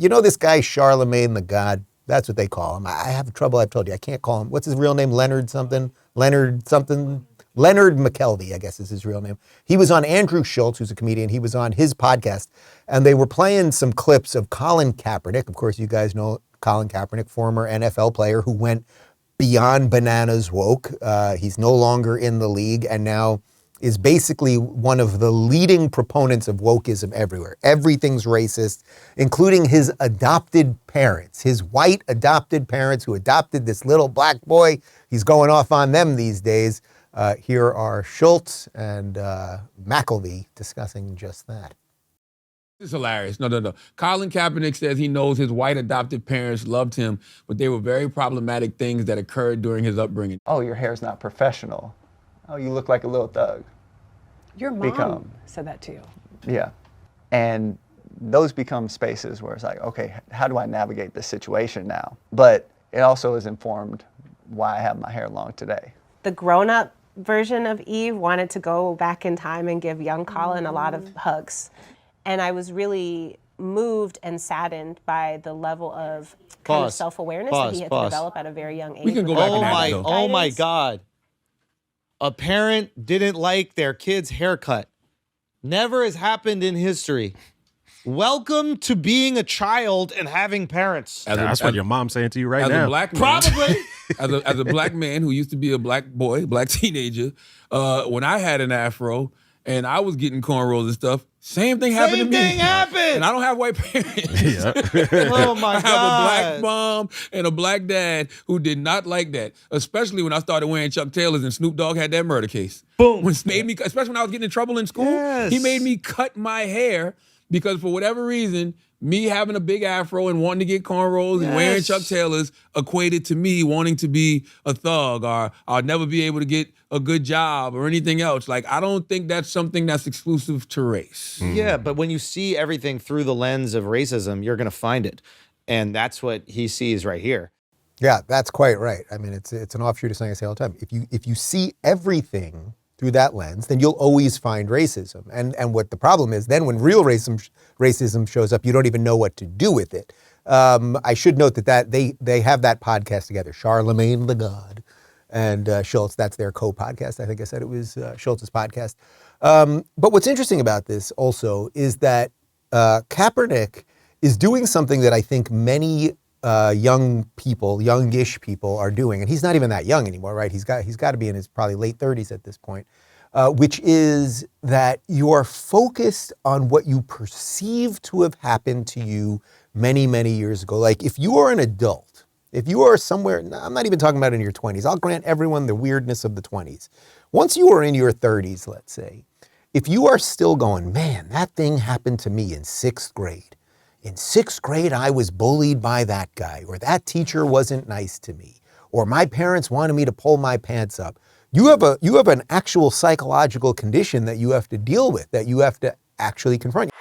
You know this guy, Charlamagne the God? That's what they call him. I have trouble, I've told you. I can't call him. What's his real name? Leonard something? Leonard McKelvey, I guess is his real name. He was on Andrew Schulz, who's a comedian. He was on his podcast, and they were playing some clips of Colin Kaepernick. Of course, you guys know Colin Kaepernick, former NFL player who went beyond bananas woke. He's no longer in the league and now is basically one of the leading proponents of wokeism everywhere. Everything's racist, including his adopted parents, his white adopted parents who adopted this little black boy. He's going off on them these days. Here are Schulz and McKelvey discussing just that. This is hilarious. No. Colin Kaepernick says he knows his white adopted parents loved him, but they were very problematic things that occurred during his upbringing. Oh, your hair's not professional. Oh, you look like a little thug. Your mom said that to you. Yeah. And those become spaces where it's like, okay, how do I navigate this situation now? But it also is informed why I have my hair long today. The grown-up version of Eve wanted to go back in time and give young Colin a lot of hugs. And I was really moved and saddened by the level of kind of self-awareness that he had to develop at a very young age. We can go back Oh my God. A parent didn't like their kid's haircut. Never has happened in history. Welcome to being a child and having parents. That's what your mom's saying to you right now. As a black man, Probably. as a black man who used to be a black boy, black teenager, when I had an afro and I was getting cornrows and stuff, same thing happened to me. Same thing happened. And I don't have white parents. Oh my God. I have a black mom and a black dad who did not like that, especially when I started wearing Chuck Taylors and Snoop Dogg had that murder case. Boom. Especially when I was getting in trouble in school, Yes. he made me cut my hair because for whatever reason, me having a big afro and wanting to get cornrows and wearing Chuck Taylors equated to me wanting to be a thug or I'll never be able to get a good job or anything else. Like, I don't think that's something that's exclusive to race. Yeah, but when you see everything through the lens of racism, you're going to find it. And that's what he sees right here. Yeah, that's quite right. I mean, it's an offshoot of something I say all the time. If you see everything through that lens, then you'll always find racism. And what the problem is, then when real racism shows up, you don't even know what to do with it. I should note that they have that podcast together, Charlamagne the God and Schulz. That's their co-podcast. I think I said it was Schulz's podcast. But what's interesting about this also is that Kaepernick is doing something that I think many young people, youngish people are doing, and he's not even that young anymore, right? He's got to be in his probably late 30s at this point, which is that you're focused on what you perceive to have happened to you many, many years ago. Like if you are an adult, if you are somewhere, I'm not even talking about in your 20s, I'll grant everyone the weirdness of the 20s. Once you are in your 30s, let's say, if you are still going, man, that thing happened to me in 6th grade. In 6th grade, I was bullied by that guy, or that teacher wasn't nice to me, or my parents wanted me to pull my pants up. You have an actual psychological condition that you have to deal with, that you have to actually confront.